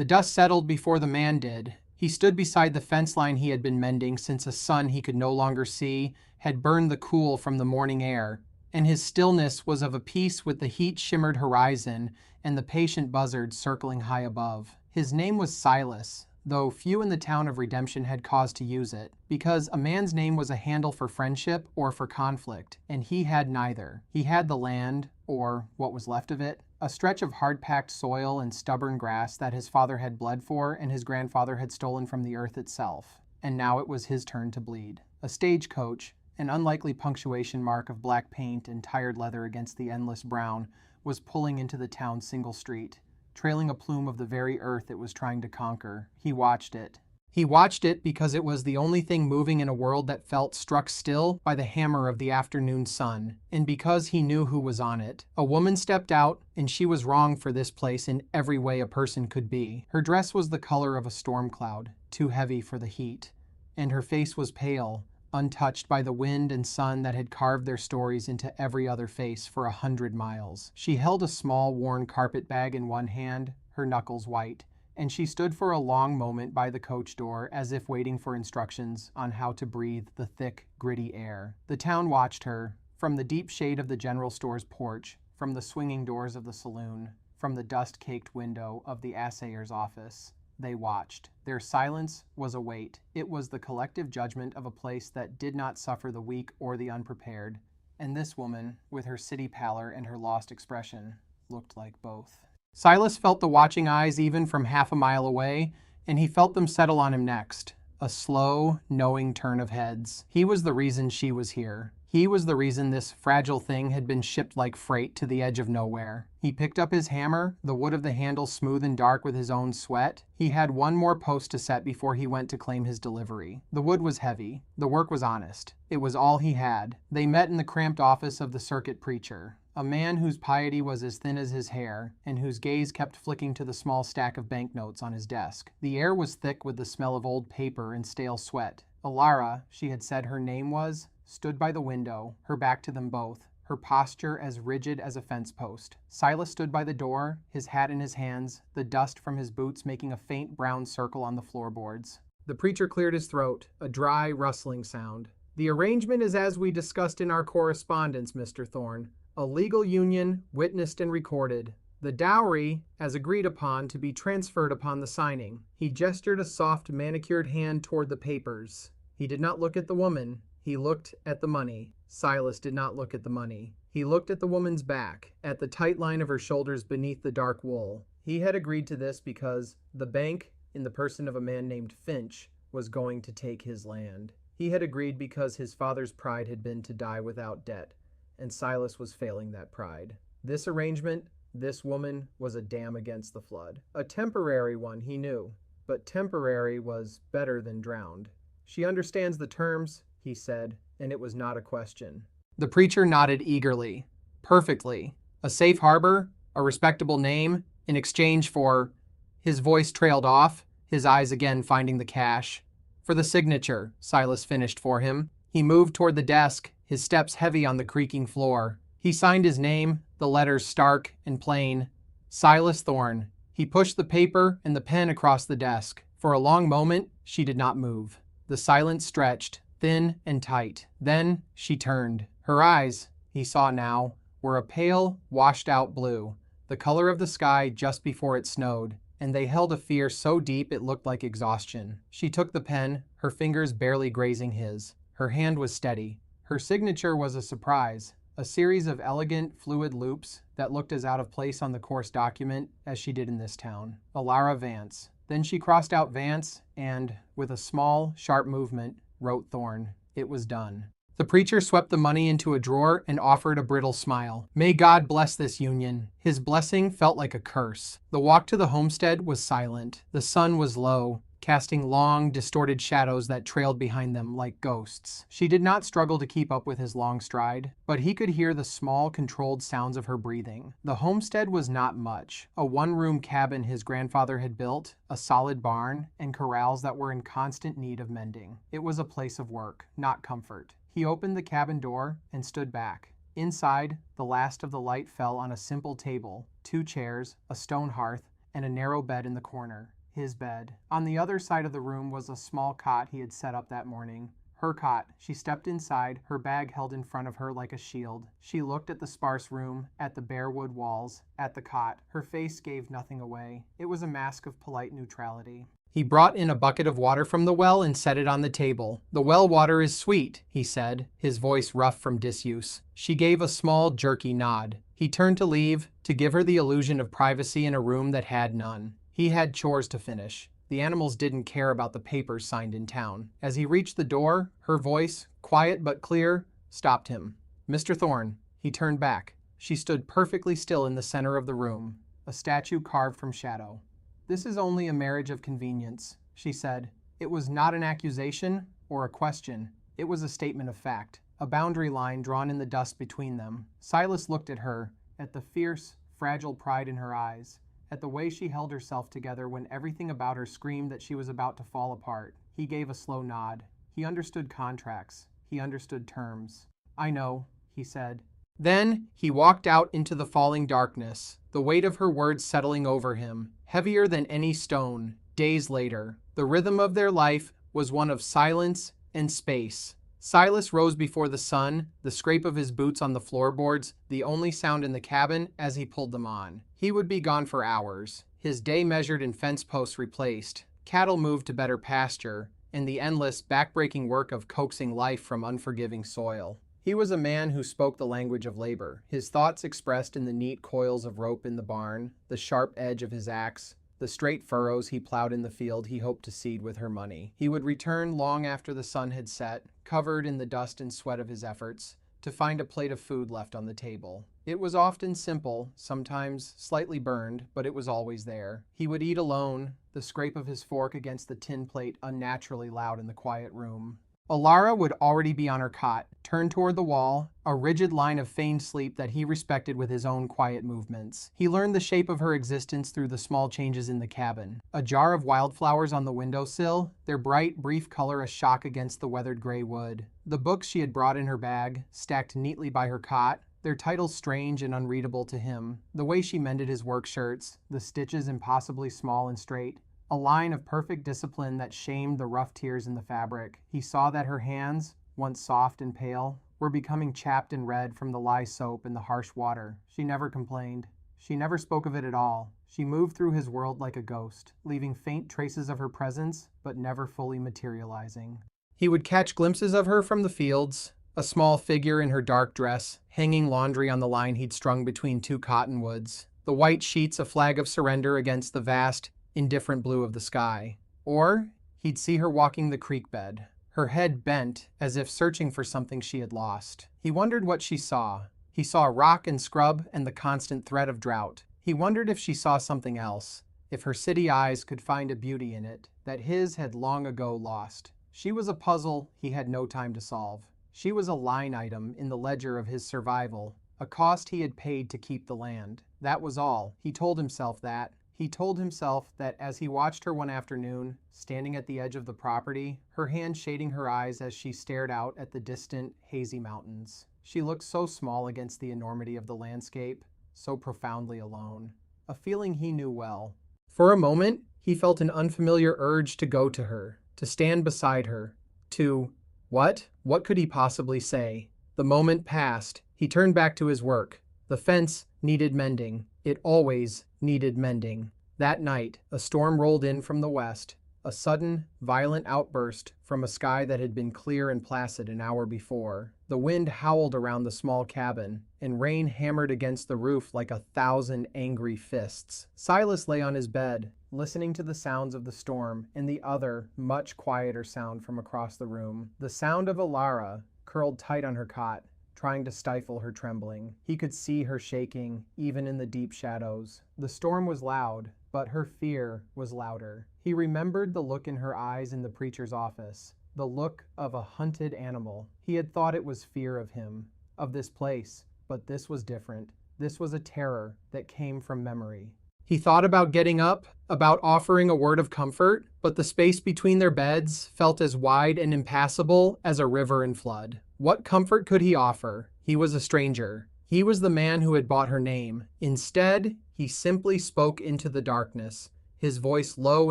The dust settled before the man did. He stood beside the fence line he had been mending since a sun he could no longer see had burned the cool from the morning air, and his stillness was of a piece with the heat-shimmered horizon and the patient buzzards circling high above. His name was Silas, though few in the town of Redemption had cause to use it, because a man's name was a handle for friendship or for conflict, and he had neither. He had the land, or what was left of it, a stretch of hard-packed soil and stubborn grass that his father had bled for and his grandfather had stolen from the earth itself, and now it was his turn to bleed. A stagecoach, an unlikely punctuation mark of black paint and tired leather against the endless brown, was pulling into the town's single street, trailing a plume of the very earth it was trying to conquer. He watched it. He watched it because it was the only thing moving in a world that felt struck still by the hammer of the afternoon sun, and because he knew who was on it. A woman stepped out, and she was wrong for this place in every way a person could be. Her dress was the color of a storm cloud, too heavy for the heat, and her face was pale, untouched by the wind and sun that had carved their stories into every other face for 100 miles. She held a small, worn carpet bag in one hand, her knuckles white, and she stood for a long moment by the coach door as if waiting for instructions on how to breathe the thick, gritty air. The town watched her, from the deep shade of the general store's porch, from the swinging doors of the saloon, from the dust-caked window of the assayer's office. They watched. Their silence was a weight. It was the collective judgment of a place that did not suffer the weak or the unprepared. And this woman, with her city pallor and her lost expression, looked like both. Silas felt the watching eyes even from half a mile away, and he felt them settle on him next. A slow, knowing turn of heads. He was the reason she was here. He was the reason this fragile thing had been shipped like freight to the edge of nowhere. He picked up his hammer, the wood of the handle smooth and dark with his own sweat. He had one more post to set before he went to claim his delivery. The wood was heavy. The work was honest. It was all he had. They met in the cramped office of the circuit preacher, a man whose piety was as thin as his hair, and whose gaze kept flicking to the small stack of banknotes on his desk. The air was thick with the smell of old paper and stale sweat. Alara, she had said her name was, stood by the window, her back to them both, her posture as rigid as a fence post. Silas stood by the door, his hat in his hands, the dust from his boots making a faint brown circle on the floorboards. The preacher cleared his throat, a dry, rustling sound. "The arrangement is as we discussed in our correspondence, Mr. Thorne. A legal union, witnessed and recorded. The dowry, as agreed upon, to be transferred upon the signing." He gestured a soft, manicured hand toward the papers. He did not look at the woman. He looked at the money. Silas did not look at the money. He looked at the woman's back, at the tight line of her shoulders beneath the dark wool. He had agreed to this because the bank, in the person of a man named Finch, was going to take his land. He had agreed because his father's pride had been to die without debt, and Silas was failing that pride. This arrangement, this woman, was a dam against the flood. A temporary one, he knew, but temporary was better than drowned. "She understands the terms," he said, and it was not a question. The preacher nodded eagerly. "Perfectly. A safe harbor, a respectable name, in exchange for—" His voice trailed off, his eyes again finding the cash. "For the signature," Silas finished for him. He moved toward the desk, his steps heavy on the creaking floor. He signed his name, the letters stark and plain. Silas Thorne. He pushed the paper and the pen across the desk. For a long moment, she did not move. The silence stretched, thin and tight. Then she turned. Her eyes, he saw now, were a pale, washed-out blue, the color of the sky just before it snowed, and they held a fear so deep it looked like exhaustion. She took the pen, her fingers barely grazing his. Her hand was steady. Her signature was a surprise, a series of elegant, fluid loops that looked as out of place on the coarse document as she did in this town. Alara Vance. Then she crossed out Vance and, with a small, sharp movement, wrote Thorne. It was done. The preacher swept the money into a drawer and offered a brittle smile. May God bless this union. His blessing felt like a curse. The walk to the homestead was silent. The sun was low, casting long, distorted shadows that trailed behind them like ghosts. She did not struggle to keep up with his long stride, but he could hear the small, controlled sounds of her breathing. The homestead was not much. A one-room cabin his grandfather had built, a solid barn, and corrals that were in constant need of mending. It was a place of work, not comfort. He opened the cabin door and stood back. Inside, the last of the light fell on a simple table, 2 chairs, a stone hearth, and a narrow bed in the corner. His bed. On the other side of the room was a small cot he had set up that morning. Her cot. She stepped inside, her bag held in front of her like a shield. She looked at the sparse room, at the bare wood walls, at the cot. Her face gave nothing away. It was a mask of polite neutrality. He brought in a bucket of water from the well and set it on the table. "The well water is sweet," he said, his voice rough from disuse. She gave a small, jerky nod. He turned to leave, to give her the illusion of privacy in a room that had none. He had chores to finish. The animals didn't care about the papers signed in town. As he reached the door, her voice, quiet but clear, stopped him. "Mr. Thorne." He turned back. She stood perfectly still in the center of the room, a statue carved from shadow. "This is only a marriage of convenience," she said. It was not an accusation or a question. It was a statement of fact, a boundary line drawn in the dust between them. Silas looked at her, at the fierce, fragile pride in her eyes, at the way she held herself together when everything about her screamed that she was about to fall apart. He gave a slow nod. He understood contracts. He understood terms. "I know," he said. Then he walked out into the falling darkness, the weight of her words settling over him, heavier than any stone. Days later, the rhythm of their life was one of silence and space. Silas rose before the sun, the scrape of his boots on the floorboards, the only sound in the cabin as he pulled them on. He would be gone for hours, his day measured and fence posts replaced, cattle moved to better pasture, and the endless, backbreaking work of coaxing life from unforgiving soil. He was a man who spoke the language of labor, his thoughts expressed in the neat coils of rope in the barn, the sharp edge of his axe, the straight furrows he plowed in the field he hoped to seed with her money. He would return long after the sun had set, covered in the dust and sweat of his efforts, to find a plate of food left on the table. It was often simple, sometimes slightly burned, but it was always there. He would eat alone, the scrape of his fork against the tin plate unnaturally loud in the quiet room. Alara would already be on her cot, turned toward the wall, a rigid line of feigned sleep that he respected with his own quiet movements. He learned the shape of her existence through the small changes in the cabin. A jar of wildflowers on the windowsill, their bright, brief color a shock against the weathered gray wood. The books she had brought in her bag, stacked neatly by her cot, their titles strange and unreadable to him. The way she mended his work shirts, the stitches impossibly small and straight. A line of perfect discipline that shamed the rough tears in the fabric. He saw that her hands, once soft and pale, were becoming chapped and red from the lye soap and the harsh water. She never complained. She never spoke of it at all. She moved through his world like a ghost, leaving faint traces of her presence, but never fully materializing. He would catch glimpses of her from the fields, a small figure in her dark dress, hanging laundry on the line he'd strung between two cottonwoods, the white sheets a flag of surrender against the vast, indifferent blue of the sky. Or he'd see her walking the creek bed, her head bent as if searching for something she had lost. He wondered what she saw. He saw rock and scrub and the constant threat of drought. He wondered if she saw something else, if her city eyes could find a beauty in it that his had long ago lost. She was a puzzle he had no time to solve. She was a line item in the ledger of his survival, a cost he had paid to keep the land. That was all. He told himself that. He told himself that as he watched her one afternoon, standing at the edge of the property, her hand shading her eyes as she stared out at the distant, hazy mountains. She looked so small against the enormity of the landscape, so profoundly alone. A feeling he knew well. For a moment, he felt an unfamiliar urge to go to her, to stand beside her, to... What? What could he possibly say? The moment passed. He turned back to his work. The fence needed mending. It always needed mending. That night, a storm rolled in from the west, a sudden, violent outburst from a sky that had been clear and placid an hour before. The wind howled around the small cabin, and rain hammered against the roof like 1,000 angry fists. Silas lay on his bed, listening to the sounds of the storm and the other, much quieter sound from across the room. The sound of Alara, curled tight on her cot, trying to stifle her trembling. He could see her shaking, even in the deep shadows. The storm was loud, but her fear was louder. He remembered the look in her eyes in the preacher's office, the look of a hunted animal. He had thought it was fear of him, of this place, but this was different. This was a terror that came from memory. He thought about getting up, about offering a word of comfort, but the space between their beds felt as wide and impassable as a river in flood. What comfort could he offer? He was a stranger. He was the man who had bought her name. Instead, He simply spoke into the darkness, his voice low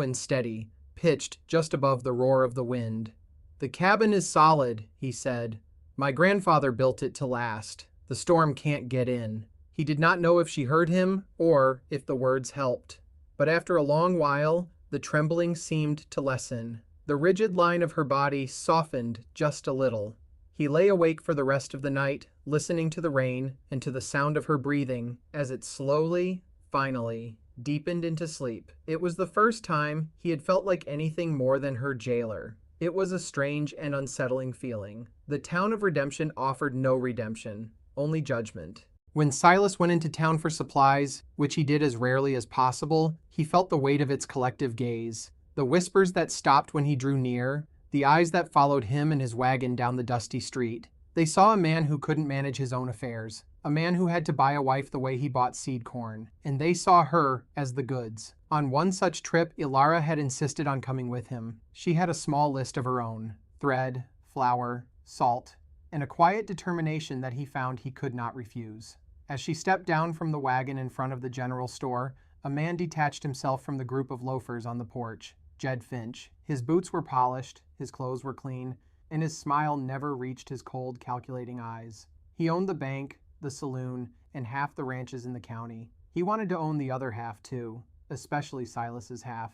and steady, pitched just above the roar of the wind. "The cabin is solid," he said. "My grandfather built it to last. The storm can't get in." He did not know if she heard him or if the words helped. But after a long while, the trembling seemed to lessen. The rigid line of her body softened just a little. He lay awake for the rest of the night, listening to the rain and to the sound of her breathing as it slowly, finally, deepened into sleep. It was the first time he had felt like anything more than her jailer. It was a strange and unsettling feeling. The town of redemption offered no redemption, only judgment. When Silas went into town for supplies, which he did as rarely as possible, he felt the weight of its collective gaze. The whispers that stopped when he drew near, the eyes that followed him and his wagon down the dusty street. They saw a man who couldn't manage his own affairs, a man who had to buy a wife the way he bought seed corn, and they saw her as the goods. On one such trip, Ilara had insisted on coming with him. She had a small list of her own: thread, flour, salt, and a quiet determination that he found he could not refuse. As she stepped down from the wagon in front of the general store, a man detached himself from the group of loafers on the porch. Jed Finch. His boots were polished, his clothes were clean, and his smile never reached his cold, calculating eyes. He owned the bank, the saloon, and half the ranches in the county. He wanted to own the other half, too, especially Silas's half.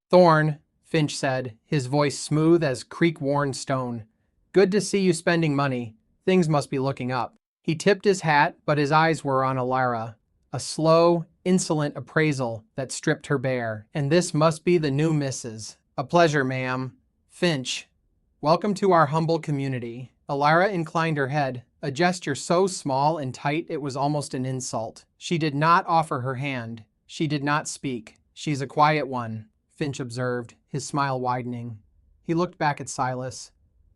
"Thorne," Finch said, his voice smooth as creek-worn stone. "Good to see you spending money. Things must be looking up." He tipped his hat, but his eyes were on Ilara. A slow, insolent appraisal that stripped her bare. "And this must be the new missus." "A pleasure, ma'am." "Finch, welcome to our humble community." Ilara inclined her head, a gesture so small and tight it was almost an insult. She did not offer her hand. She did not speak. "She's a quiet one," Finch observed, his smile widening. He looked back at Silas.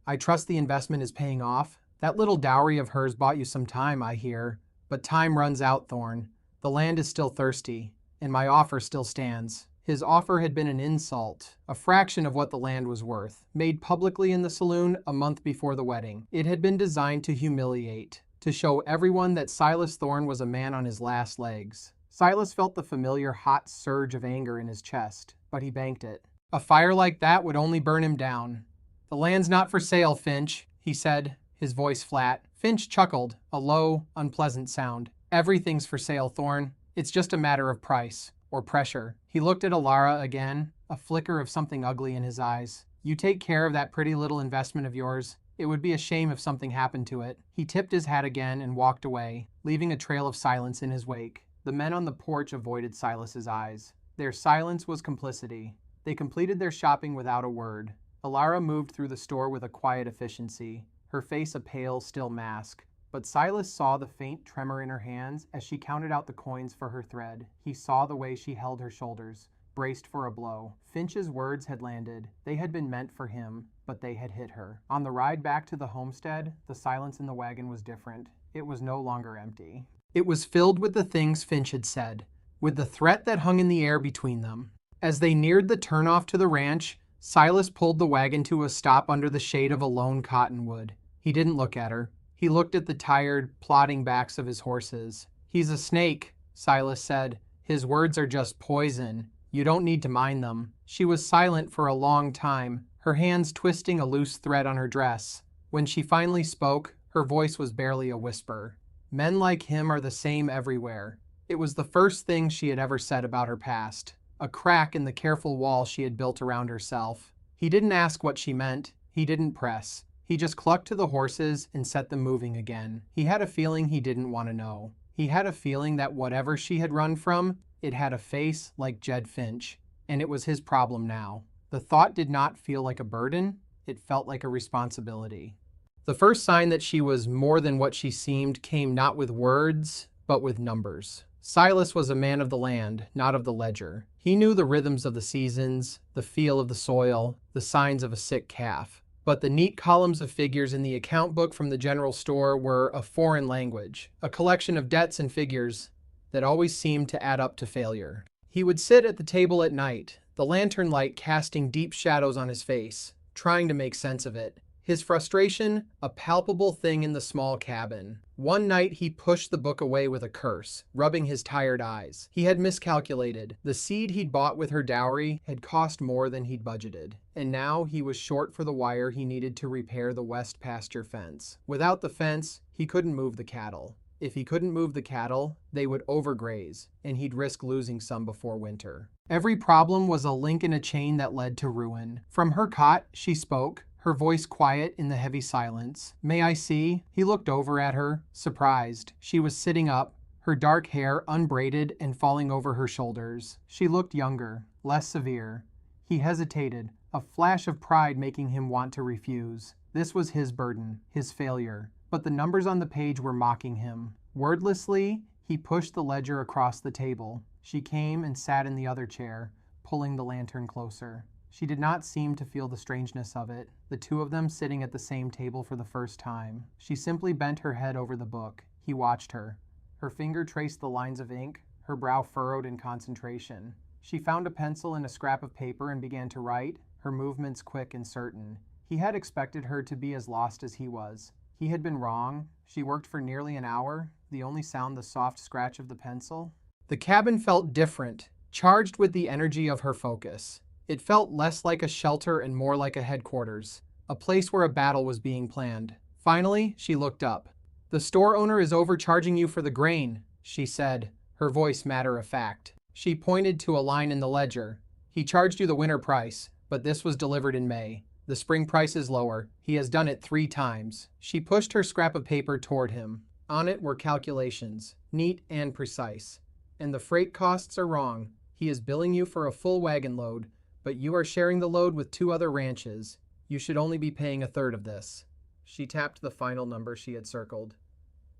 "I trust the investment is paying off. That little dowry of hers bought you some time, I hear. But time runs out, Thorne. The land is still thirsty, and my offer still stands." His offer had been an insult, a fraction of what the land was worth, made publicly in the saloon a month before the wedding. It had been designed to humiliate, to show everyone that Silas Thorne was a man on his last legs. Silas felt the familiar hot surge of anger in his chest, but he banked it. A fire like that would only burn him down. "The land's not for sale, Finch," he said, his voice flat. Finch chuckled, a low, unpleasant sound. "Everything's for sale, Thorne. It's just a matter of price, or pressure." He looked at Ilara again, a flicker of something ugly in his eyes. "You take care of that pretty little investment of yours. It would be a shame if something happened to it." He tipped his hat again and walked away, leaving a trail of silence in his wake. The men on the porch avoided Silas's eyes. Their silence was complicity. They completed their shopping without a word. Ilara moved through the store with a quiet efficiency, her face a pale, still mask. But Silas saw the faint tremor in her hands as she counted out the coins for her thread. He saw the way she held her shoulders, braced for a blow. Finch's words had landed. They had been meant for him, but they had hit her. On the ride back to the homestead, the silence in the wagon was different. It was no longer empty. It was filled with the things Finch had said, with the threat that hung in the air between them. As they neared the turnoff to the ranch, Silas pulled the wagon to a stop under the shade of a lone cottonwood. He didn't look at her. He looked at the tired, plodding backs of his horses. "He's a snake," Silas said. "His words are just poison. You don't need to mind them." She was silent for a long time, her hands twisting a loose thread on her dress. When she finally spoke, her voice was barely a whisper. "Men like him are the same everywhere." It was the first thing she had ever said about her past, a crack in the careful wall she had built around herself. He didn't ask what she meant. He didn't press. He just clucked to the horses and set them moving again. He had a feeling he didn't want to know. He had a feeling that whatever she had run from, it had a face like Jed Finch, and it was his problem now. The thought did not feel like a burden. It felt like a responsibility. The first sign that she was more than what she seemed came not with words, but with numbers. Silas was a man of the land, not of the ledger. He knew the rhythms of the seasons, the feel of the soil, the signs of a sick calf. But the neat columns of figures in the account book from the general store were a foreign language, a collection of debts and figures that always seemed to add up to failure. He would sit at the table at night, the lantern light casting deep shadows on his face, trying to make sense of it. His frustration, a palpable thing in the small cabin. One night he pushed the book away with a curse, rubbing his tired eyes. He had miscalculated. The seed he'd bought with her dowry had cost more than he'd budgeted. And now he was short for the wire he needed to repair the west pasture fence. Without the fence, he couldn't move the cattle. If he couldn't move the cattle, they would overgraze, and he'd risk losing some before winter. Every problem was a link in a chain that led to ruin. From her cot, she spoke, her voice quiet in the heavy silence. "May I see?" He looked over at her, surprised. She was sitting up, her dark hair unbraided and falling over her shoulders. She looked younger, less severe. He hesitated, a flash of pride making him want to refuse. This was his burden, his failure. But the numbers on the page were mocking him. Wordlessly, he pushed the ledger across the table. She came and sat in the other chair, pulling the lantern closer. She did not seem to feel the strangeness of it, the two of them sitting at the same table for the first time. She simply bent her head over the book. He watched her. Her finger traced the lines of ink, her brow furrowed in concentration. She found a pencil and a scrap of paper and began to write, her movements quick and certain. He had expected her to be as lost as he was. He had been wrong. She worked for nearly an hour, the only sound the soft scratch of the pencil. The cabin felt different, charged with the energy of her focus. It felt less like a shelter and more like a headquarters, a place where a battle was being planned. Finally, she looked up. "The store owner is overcharging you for the grain," she said, her voice matter-of-fact. She pointed to a line in the ledger. "He charged you the winter price, but this was delivered in May. The spring price is lower. He has done it 3 times. She pushed her scrap of paper toward him. On it were calculations, neat and precise. "And the freight costs are wrong. He is billing you for a full wagon load, but you are sharing the load with 2 other ranches. You should only be paying 1/3 of this." She tapped the final number she had circled.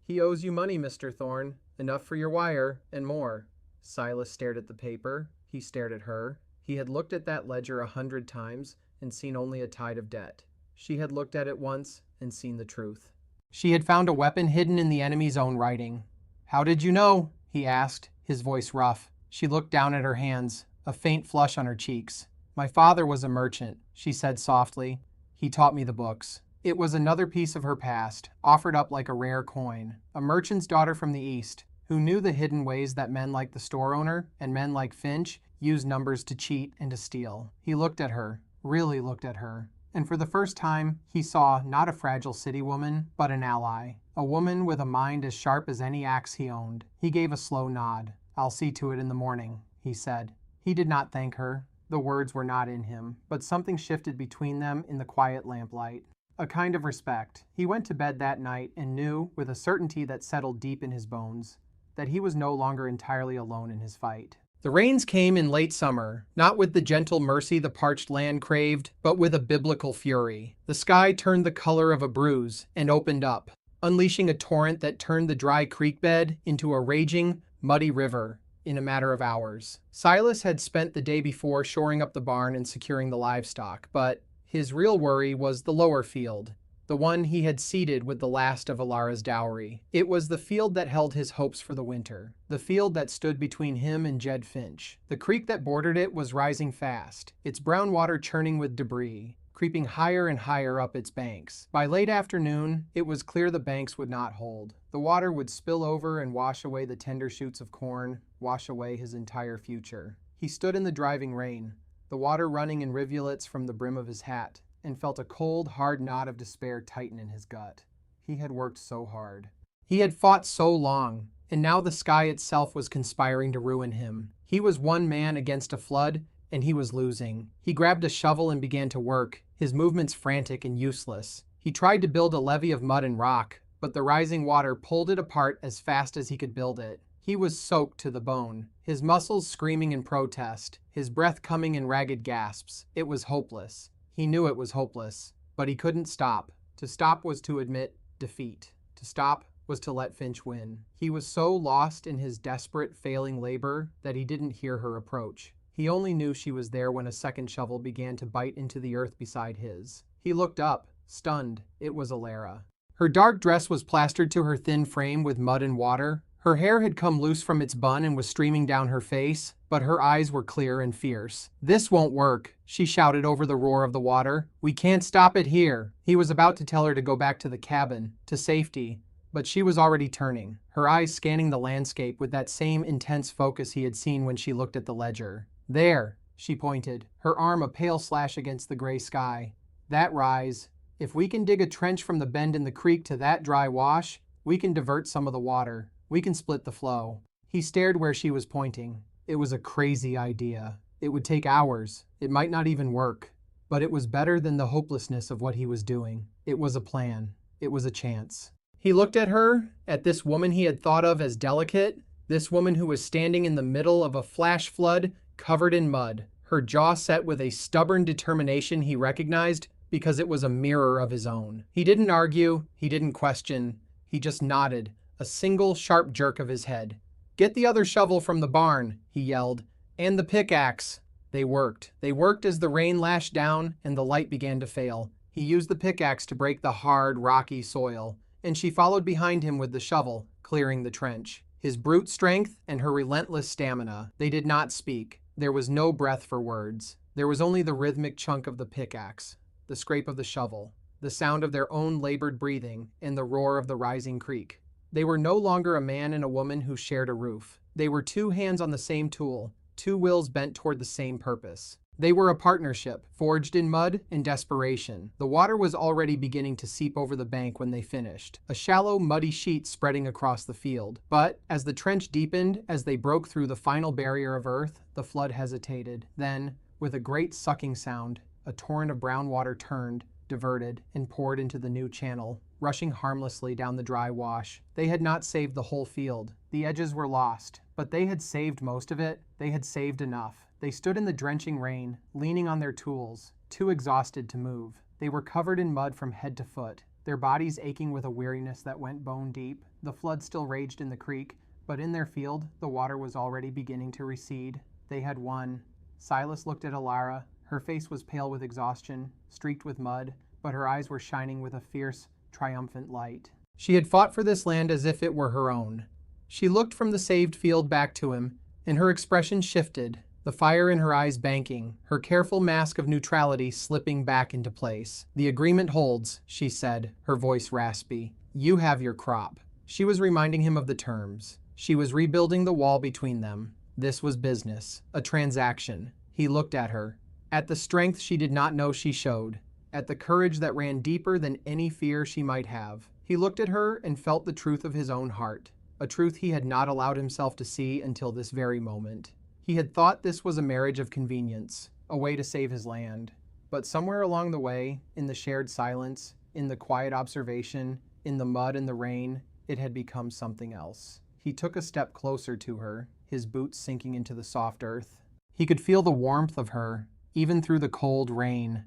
"He owes you money, Mr. Thorne. Enough for your wire, and more." Silas stared at the paper. He stared at her. He had looked at that ledger 100 times and seen only a tide of debt. She had looked at it once and seen the truth. She had found a weapon hidden in the enemy's own writing. "How did you know?" he asked, his voice rough. She looked down at her hands, a faint flush on her cheeks. "My father was a merchant," she said softly. "He taught me the books." It was another piece of her past, offered up like a rare coin. A merchant's daughter from the East, who knew the hidden ways that men like the store owner and men like Finch used numbers to cheat and to steal. He looked at her, really looked at her, and for the first time, he saw not a fragile city woman, but an ally. A woman with a mind as sharp as any axe he owned. He gave a slow nod. "I'll see to it in the morning," he said. He did not thank her. The words were not in him, but something shifted between them in the quiet lamplight. A kind of respect. He went to bed that night and knew, with a certainty that settled deep in his bones, that he was no longer entirely alone in his fight. The rains came in late summer, not with the gentle mercy the parched land craved, but with a biblical fury. The sky turned the color of a bruise and opened up, unleashing a torrent that turned the dry creek bed into a raging, muddy river in a matter of hours. Silas had spent the day before shoring up the barn and securing the livestock, but his real worry was the lower field, the one he had seeded with the last of Alara's dowry. It was the field that held his hopes for the winter, the field that stood between him and Jed Finch. The creek that bordered it was rising fast, its brown water churning with debris, creeping higher and higher up its banks. By late afternoon, it was clear the banks would not hold. The water would spill over and wash away the tender shoots of corn, wash away his entire future. He stood in the driving rain, the water running in rivulets from the brim of his hat, and felt a cold, hard knot of despair tighten in his gut. He had worked so hard. He had fought so long, and now the sky itself was conspiring to ruin him. He was one man against a flood, and he was losing. He grabbed a shovel and began to work, his movements frantic and useless. He tried to build a levee of mud and rock, but the rising water pulled it apart as fast as he could build it. He was soaked to the bone, his muscles screaming in protest, his breath coming in ragged gasps. It was hopeless. He knew it was hopeless, but he couldn't stop. To stop was to admit defeat. To stop was to let Finch win. He was so lost in his desperate, failing labor that he didn't hear her approach. He only knew she was there when a second shovel began to bite into the earth beside his. He looked up, stunned. It was Alara. Her dark dress was plastered to her thin frame with mud and water, Her hair had come loose from its bun and was streaming down her face, but her eyes were clear and fierce. "This won't work," she shouted over the roar of the water. "We can't stop it here." He was about to tell her to go back to the cabin, to safety, but she was already turning, her eyes scanning the landscape with that same intense focus he had seen when she looked at the ledger. "There," she pointed, her arm a pale slash against the gray sky. "That rise. If we can dig a trench from the bend in the creek to that dry wash, we can divert some of the water. We can split the flow." He stared where she was pointing. It was a crazy idea. It would take hours. It might not even work. But it was better than the hopelessness of what he was doing. It was a plan. It was a chance. He looked at her, at this woman he had thought of as delicate, this woman who was standing in the middle of a flash flood covered in mud, her jaw set with a stubborn determination he recognized because it was a mirror of his own. He didn't argue, he didn't question, he just nodded, a single sharp jerk of his head. "Get the other shovel from the barn," he yelled, "and the pickaxe." They worked. They worked as the rain lashed down and the light began to fail. He used the pickaxe to break the hard, rocky soil, and she followed behind him with the shovel, clearing the trench. His brute strength and her relentless stamina. They did not speak. There was no breath for words. There was only the rhythmic chunk of the pickaxe, the scrape of the shovel, the sound of their own labored breathing, and the roar of the rising creek. They were no longer a man and a woman who shared a roof. They were two hands on the same tool, two wills bent toward the same purpose. They were a partnership, forged in mud and desperation. The water was already beginning to seep over the bank when they finished, a shallow, muddy sheet spreading across the field. But as the trench deepened, as they broke through the final barrier of earth, the flood hesitated. Then, with a great sucking sound, a torrent of brown water turned, diverted, and poured into the new channel, rushing harmlessly down the dry wash. They had not saved the whole field. The edges were lost, but they had saved most of it. They had saved enough. They stood in the drenching rain, leaning on their tools, too exhausted to move. They were covered in mud from head to foot, their bodies aching with a weariness that went bone deep. The flood still raged in the creek, but in their field, the water was already beginning to recede. They had won. Silas looked at Alara. Her face was pale with exhaustion, streaked with mud, but her eyes were shining with a fierce, triumphant light. She had fought for this land as if it were her own. She looked from the saved field back to him, and her expression shifted, the fire in her eyes banking, her careful mask of neutrality slipping back into place. "The agreement holds," she said, her voice raspy. "You have your crop." She was reminding him of the terms. She was rebuilding the wall between them. This was business, a transaction. He looked at her, at the strength she did not know she showed, at the courage that ran deeper than any fear she might have. He looked at her and felt the truth of his own heart, a truth he had not allowed himself to see until this very moment. He had thought this was a marriage of convenience, a way to save his land. But somewhere along the way, in the shared silence, in the quiet observation, in the mud and the rain, it had become something else. He took a step closer to her, his boots sinking into the soft earth. He could feel the warmth of her, even through the cold rain.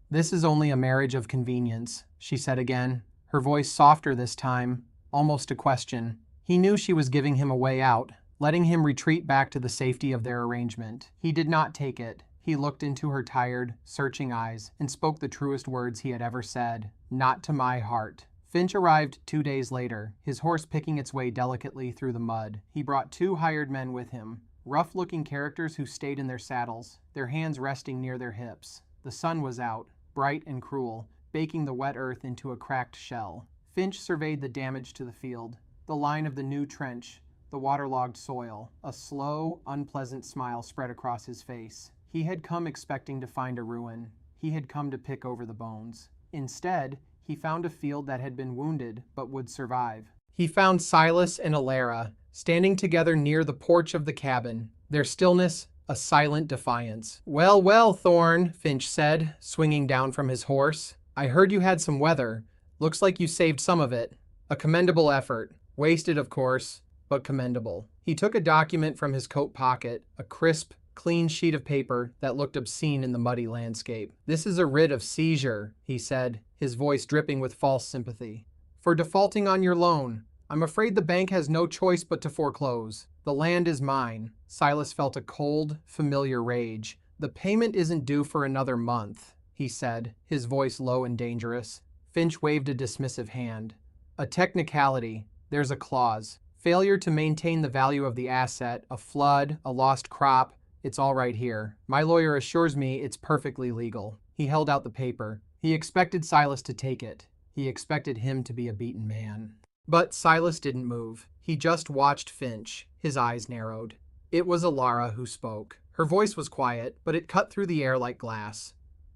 "This is only a marriage of convenience," she said again, her voice softer this time, almost a question. He knew she was giving him a way out, letting him retreat back to the safety of their arrangement. He did not take it. He looked into her tired, searching eyes and spoke the truest words he had ever said. "Not to my heart." Finch arrived 2 days later, his horse picking its way delicately through the mud. He brought 2 hired men with him, rough-looking characters who stayed in their saddles, their hands resting near their hips. The sun was out, bright and cruel, baking the wet earth into a cracked shell. Finch surveyed the damage to the field, the line of the new trench, the waterlogged soil. A slow, unpleasant smile spread across his face. He had come expecting to find a ruin. He had come to pick over the bones. Instead, he found a field that had been wounded but would survive. He found Silas and Alara standing together near the porch of the cabin, their stillness a silent defiance. "Well, well, Thorn," Finch said, swinging down from his horse. "I heard you had some weather. Looks like you saved some of it. A commendable effort. Wasted, of course, but commendable." He took a document from his coat pocket, a crisp, clean sheet of paper that looked obscene in the muddy landscape. "This is a writ of seizure," he said, his voice dripping with false sympathy. "For defaulting on your loan. I'm afraid the bank has no choice but to foreclose. The land is mine." Silas felt a cold, familiar rage. "The payment isn't due for another month," he said, his voice low and dangerous. Finch waved a dismissive hand. "A technicality. There's a clause." Failure to maintain the value of the asset, a flood, a lost crop, it's all right here. My lawyer assures me it's perfectly legal. He held out the paper. He expected Silas to take it. He expected him to be a beaten man. But Silas didn't move. He just watched Finch. His eyes narrowed. It was Alara who spoke. Her voice was quiet, but it cut through the air like glass.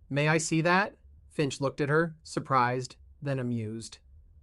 May I see that? Finch looked at her, surprised, then amused.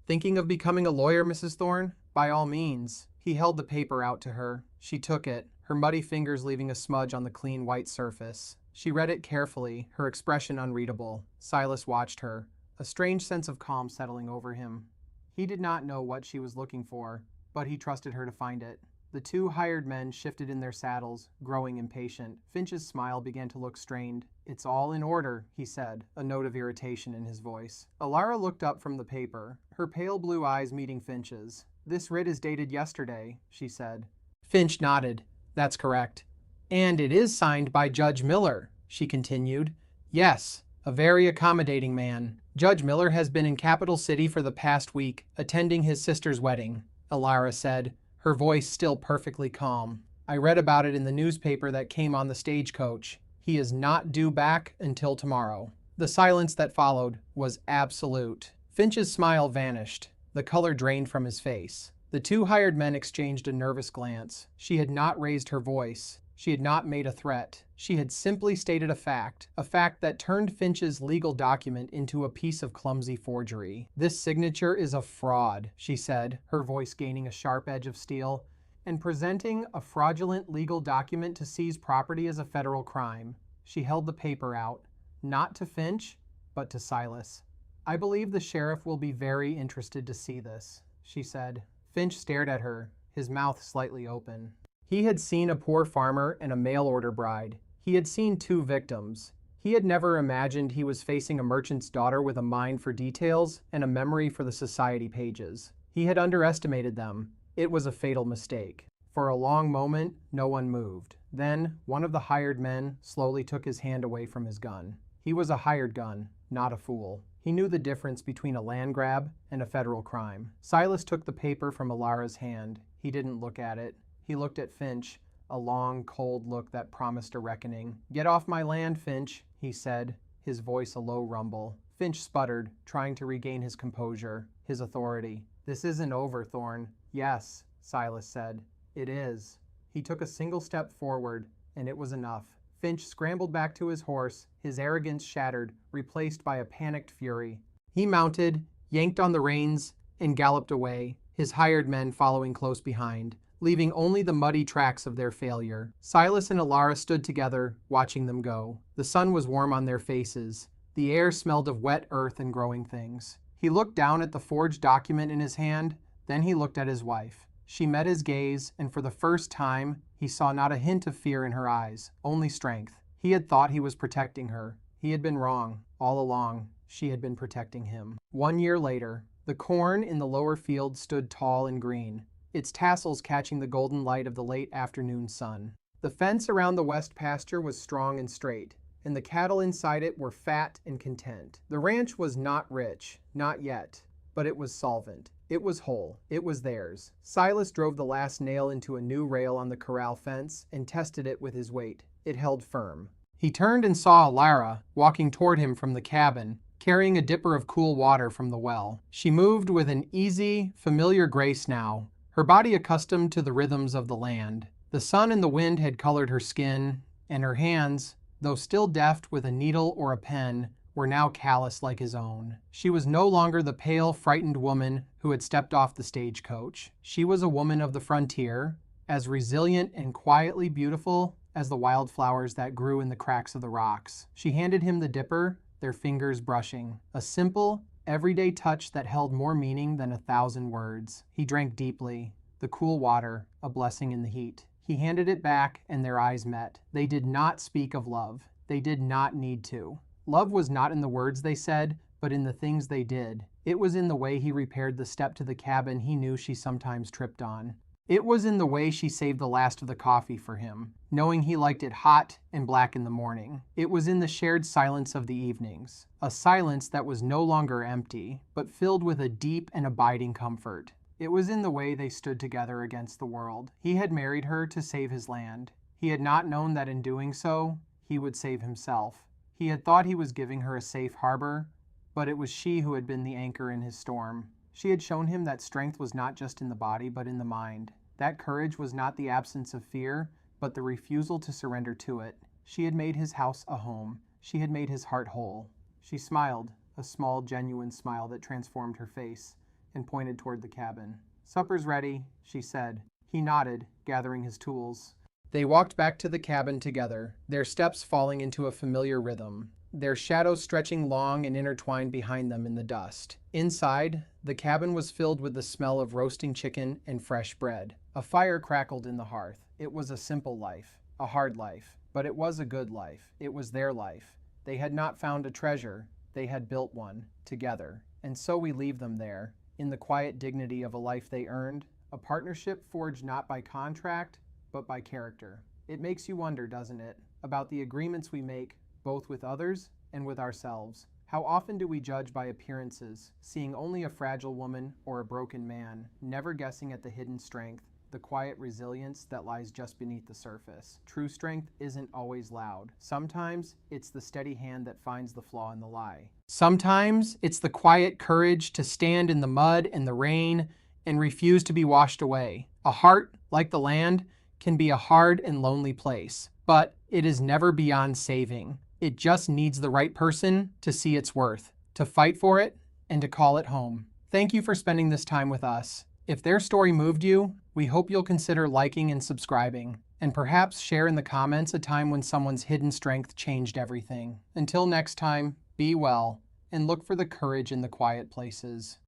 Thinking of becoming a lawyer, Mrs. Thorne? By all means. He held the paper out to her. She took it, her muddy fingers leaving a smudge on the clean white surface. She read it carefully, her expression unreadable. Silas watched her, a strange sense of calm settling over him. He did not know what she was looking for, but he trusted her to find it. The two hired men shifted in their saddles, growing impatient. Finch's smile began to look strained. It's all in order, he said, a note of irritation in his voice. Alara looked up from the paper, her pale blue eyes meeting Finch's. This writ is dated yesterday, she said. Finch nodded. That's correct. And it is signed by Judge Miller, she continued. Yes, a very accommodating man. Judge Miller has been in Capital City for the past week, attending his sister's wedding, Alara said, her voice still perfectly calm. I read about it in the newspaper that came on the stagecoach. He is not due back until tomorrow. The silence that followed was absolute. Finch's smile vanished. The color drained from his face. The two hired men exchanged a nervous glance. She had not raised her voice. She had not made a threat. She had simply stated a fact that turned Finch's legal document into a piece of clumsy forgery. This signature is a fraud, she said, her voice gaining a sharp edge of steel. And presenting a fraudulent legal document to seize property is a federal crime. She held the paper out, not to Finch, but to Silas. I believe the sheriff will be very interested to see this, she said. Finch stared at her, his mouth slightly open. He had seen a poor farmer and a mail-order bride. He had seen two victims. He had never imagined he was facing a merchant's daughter with a mind for details and a memory for the society pages. He had underestimated them. It was a fatal mistake. For a long moment, no one moved. Then, one of the hired men slowly took his hand away from his gun. He was a hired gun, not a fool. He knew the difference between a land grab and a federal crime. Silas took the paper from Alara's hand. He didn't look at it. He looked at Finch, a long, cold look that promised a reckoning. Get off my land, Finch, he said, his voice a low rumble. Finch sputtered, trying to regain his composure, his authority. This isn't over, Thorne. Yes, Silas said. It is. He took a single step forward, and it was enough. Finch scrambled back to his horse, his arrogance shattered, replaced by a panicked fury. He mounted, yanked on the reins, and galloped away, his hired men following close behind, leaving only the muddy tracks of their failure. Silas and Alara stood together, watching them go. The sun was warm on their faces. The air smelled of wet earth and growing things. He looked down at the forged document in his hand, then he looked at his wife. She met his gaze, and for the first time, he saw not a hint of fear in her eyes, only strength. He had thought he was protecting her. He had been wrong. All along, she had been protecting him. 1 year later, the corn in the lower field stood tall and green, its tassels catching the golden light of the late afternoon sun. The fence around the west pasture was strong and straight, and the cattle inside it were fat and content. The ranch was not rich, not yet, but it was solvent. It was whole. It was theirs. Silas drove the last nail into a new rail on the corral fence and tested it with his weight. It held firm. He turned and saw Alara walking toward him from the cabin, carrying a dipper of cool water from the well. She moved with an easy, familiar grace now, her body accustomed to the rhythms of the land. The sun and the wind had colored her skin, and her hands, though still deft with a needle or a pen, were now callous like his own. She was no longer the pale, frightened woman who had stepped off the stagecoach. She was a woman of the frontier, as resilient and quietly beautiful as the wildflowers that grew in the cracks of the rocks. She handed him the dipper, their fingers brushing. A simple, everyday touch that held more meaning than 1,000 words. He drank deeply, the cool water, a blessing in the heat. He handed it back, and their eyes met. They did not speak of love. They did not need to. Love was not in the words they said, but in the things they did. It was in the way he repaired the step to the cabin he knew she sometimes tripped on. It was in the way she saved the last of the coffee for him, knowing he liked it hot and black in the morning. It was in the shared silence of the evenings, a silence that was no longer empty, but filled with a deep and abiding comfort. It was in the way they stood together against the world. He had married her to save his land. He had not known that in doing so, he would save himself. He had thought he was giving her a safe harbor, but it was she who had been the anchor in his storm. She had shown him that strength was not just in the body, but in the mind. That courage was not the absence of fear, but the refusal to surrender to it. She had made his house a home. She had made his heart whole. She smiled, a small, genuine smile that transformed her face, and pointed toward the cabin. "Supper's ready," she said. He nodded, gathering his tools. They walked back to the cabin together, their steps falling into a familiar rhythm, their shadows stretching long and intertwined behind them in the dust. Inside, the cabin was filled with the smell of roasting chicken and fresh bread. A fire crackled in the hearth. It was a simple life, a hard life, but it was a good life. It was their life. They had not found a treasure, they had built one, together. And so we leave them there, in the quiet dignity of a life they earned, a partnership forged not by contract, but by character. It makes you wonder, doesn't it, about the agreements we make, both with others and with ourselves. How often do we judge by appearances, seeing only a fragile woman or a broken man, never guessing at the hidden strength, the quiet resilience that lies just beneath the surface? True strength isn't always loud. Sometimes it's the steady hand that finds the flaw in the lie. Sometimes it's the quiet courage to stand in the mud and the rain and refuse to be washed away. A heart, like the land, can be a hard and lonely place, but it is never beyond saving. It just needs the right person to see its worth, to fight for it, and to call it home. Thank you for spending this time with us. If their story moved you, we hope you'll consider liking and subscribing, and perhaps share in the comments a time when someone's hidden strength changed everything. Until next time, be well, and look for the courage in the quiet places.